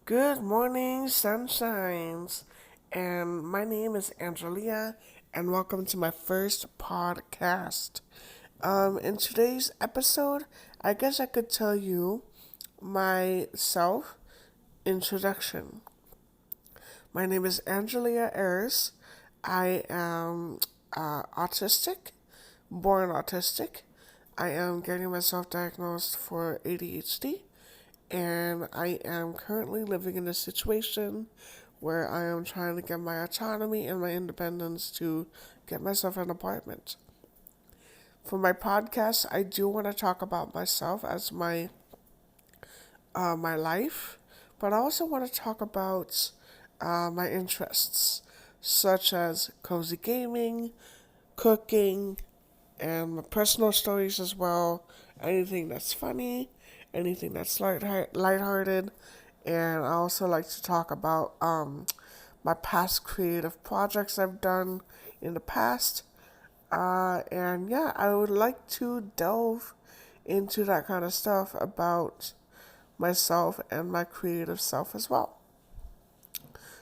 Good morning, sunshines. And my name is Anjalea, and welcome to my first podcast. In today's episode, I guess I could tell you my self introduction. My name is Anjalea Ayres. I am autistic, born autistic. I am getting myself diagnosed for ADHD, and I am currently living in a situation where I am trying to get my autonomy and my independence to get myself an apartment. For my podcast, I do want to talk about myself as my life, but I also want to talk about my interests, such as cozy gaming, cooking, and my personal stories as well. Anything that's funny, anything that's lighthearted, and I also like to talk about my past creative projects I've done in the past. And yeah, I would like to delve into that kind of stuff about myself and my creative self as well.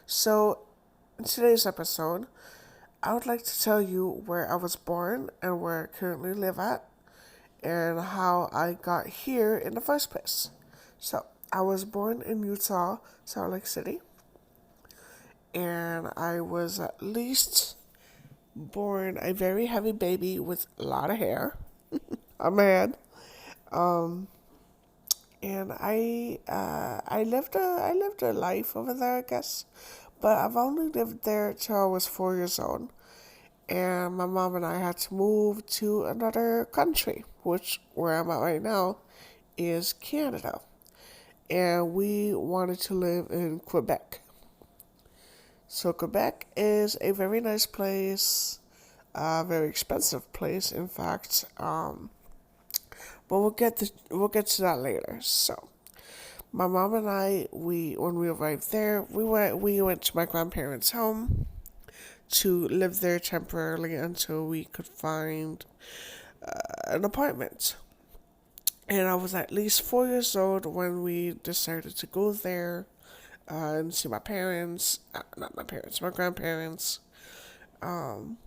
So, in today's episode, I would like to tell you where I was born and where I currently live at and how I got here in the first place. So, I was born in Utah, Salt Lake City, and I was at least born a very heavy baby with a lot of hair on my head. Um, and I lived a life over there, I guess, but I've only lived there till I was 4 years old, and my mom and I had to move to another country, which where I'm at right now is Canada, and we wanted to live in Quebec. So Quebec is a very nice place, a very expensive place, in fact. But we'll get to that later. So my mom and I, we when we arrived there, we went to my grandparents' home to live there temporarily until we could find an apartment. And I was at least 4 years old when we decided to go there and see my parents, not my parents, my grandparents. Um,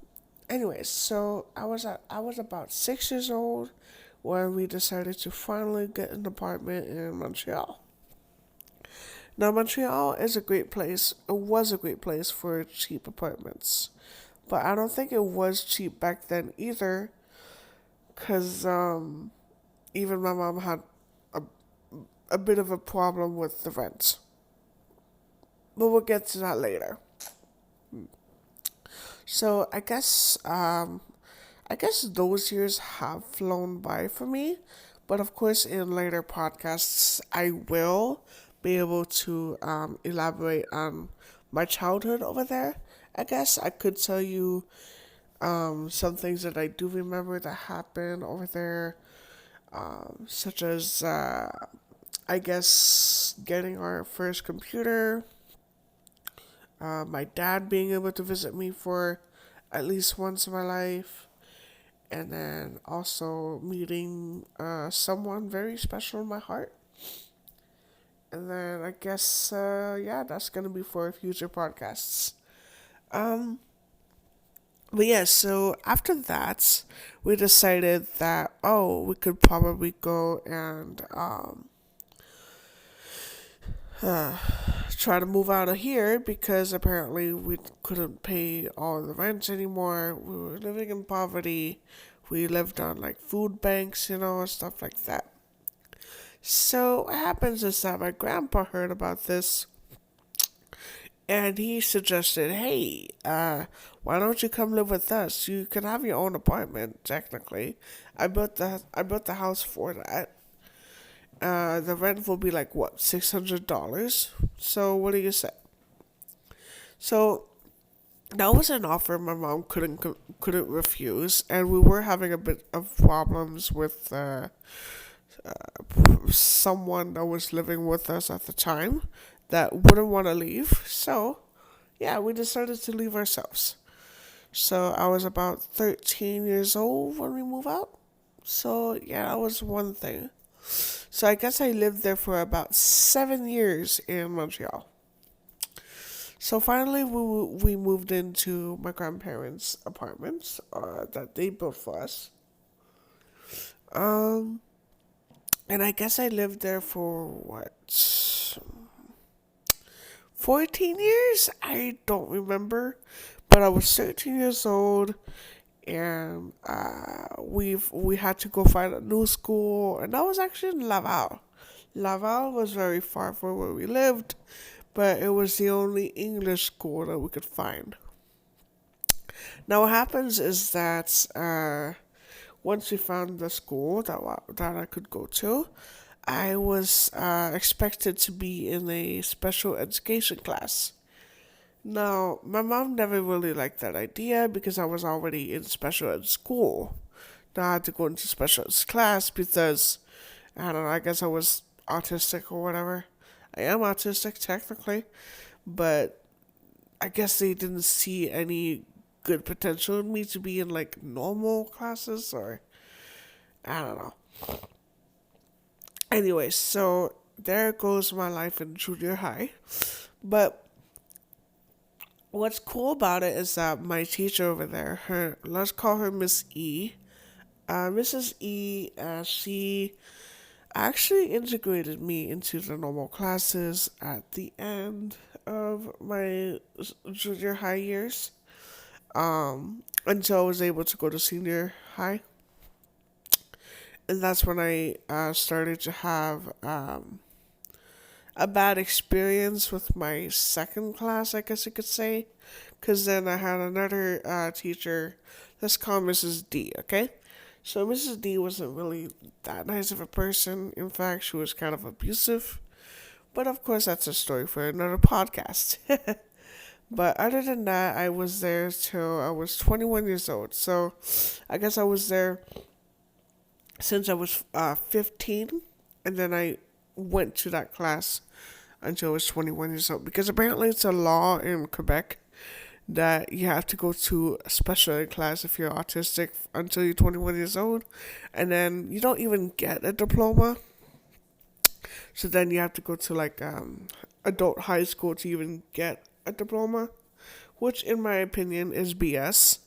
Anyways, so I was about 6 years old when we decided to finally get an apartment in Montreal. Now, Montreal is a great place. It was a great place for cheap apartments, but I don't think it was cheap back then either, because even my mom had a, a bit of a problem with the rent. But we'll get to that later. So I guess those years have flown by for me, but of course, in later podcasts, I will be able to elaborate on my childhood over there. I guess I could tell you some things that I do remember that happened over there, such as, I guess, getting our first computer, my dad being able to visit me for at least once in my life, and then also meeting someone very special in my heart. And then I guess, yeah, that's gonna be for future podcasts. Um, but yeah, so after that, we decided that we could probably go and try to move out of here because apparently we couldn't pay all the rent anymore. We were living in poverty. We lived on like food banks, and stuff like that. So what happens is that my grandpa heard about this and he suggested, hey, why don't you come live with us? You can have your own apartment, technically. I built the house for that. The rent will be like what, $600. So what do you say? So that was an offer my mom couldn't refuse, and we were having a bit of problems with someone that was living with us at the time that wouldn't want to leave. So yeah, we decided to leave ourselves. So I was about 13 years old when we moved out. So yeah, that was one thing. So I guess I lived there for about 7 years in Montreal. So finally, we moved into my grandparents' apartments that they built for us. Um, and I guess I lived there for what, 14 years? I don't remember, but I was 13 years old, and we had to go find a new school, and that was actually in Laval. Laval was very far from where we lived, but it was the only English school that we could find. Now, what happens is that once we found the school that I could go to, I was expected to be in a special education class. Now, my mom never really liked that idea because I was already in special ed school. Now I had to go into special ed class because, I don't know, I guess I was autistic or whatever. I am autistic technically, but I guess they didn't see any good potential in me to be in like normal classes, or I don't know. Anyway, so there goes my life in junior high. But what's cool about it is that my teacher over there, her let's call her Miss E. Mrs. E. She actually integrated me into the normal classes at the end of my junior high years. Until I was able to go to senior high, and that's when I started to have a bad experience with my second class, I guess you could say, because then I had another teacher. Let's call Mrs. D. Okay, so Mrs. D wasn't really that nice of a person. In fact, she was kind of abusive. But of course, that's a story for another podcast. But other than that, I was there till I was 21 years old. So I guess I was there since I was 15, and then I went to that class until I was 21 years old. Because apparently it's a law in Quebec that you have to go to a special ed class if you're autistic until you're 21 years old. And then you don't even get a diploma. So then you have to go to like adult high school to even get a diploma, which in my opinion is BS.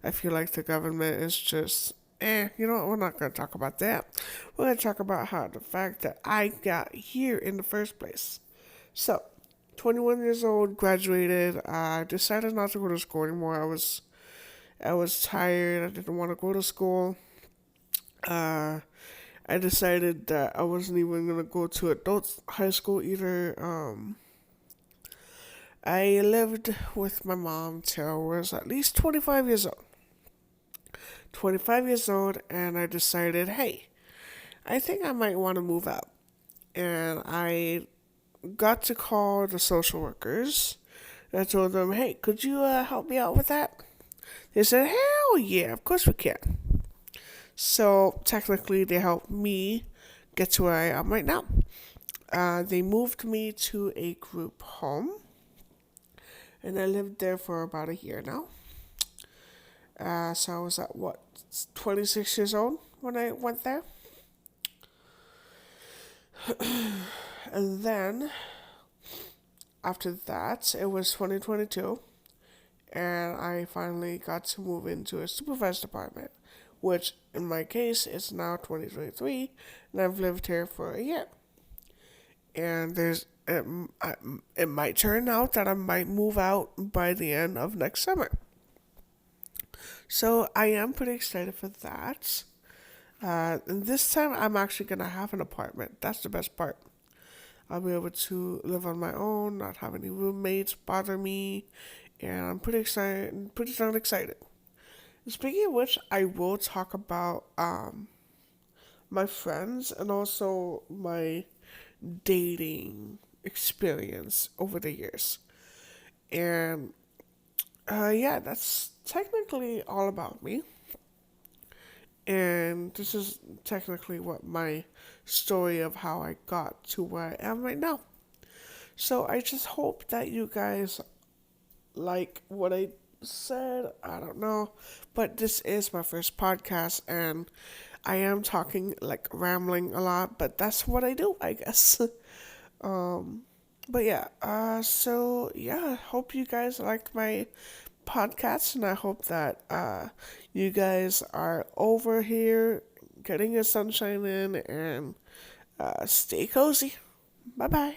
I feel like the government is just, you know what, we're not going to talk about that. We're going to talk about how the fact that I got here in the first place. So, 21 years old, graduated. I decided not to go to school anymore. I was tired. I didn't want to go to school. Uh, I decided that I wasn't even gonna go to adult high school either. I lived with my mom till I was at least 25 years old. 25 years old, and I decided, hey, I think I might want to move out. And I got to call the social workers. And I told them, hey, could you help me out with that? They said, hell yeah, of course we can. So technically, they helped me get to where I am right now. They moved me to a group home, and I lived there for about a year now. So I was at what, 26 years old when I went there. And then after that, it was 2022, and I finally got to move into a supervised apartment, which in my case is now 2023, and I've lived here for a year. And it might turn out that I might move out by the end of next summer. So I am pretty excited for that. And this time I'm actually gonna have an apartment. That's the best part. I'll be able to live on my own, not have any roommates bother me, and I'm pretty excited. Pretty darn excited. Speaking of which, I will talk about my friends and also my dating experience over the years. And yeah, that's technically all about me. And this is technically what my story of how I got to where I am right now. So I just hope that you guys like what I said. I don't know. But this is my first podcast, and I am talking like rambling a lot, but that's what I do, I guess. um, but yeah, so yeah, hope you guys liked my podcast, and I hope that you guys are over here getting your sunshine in and stay cozy. Bye bye.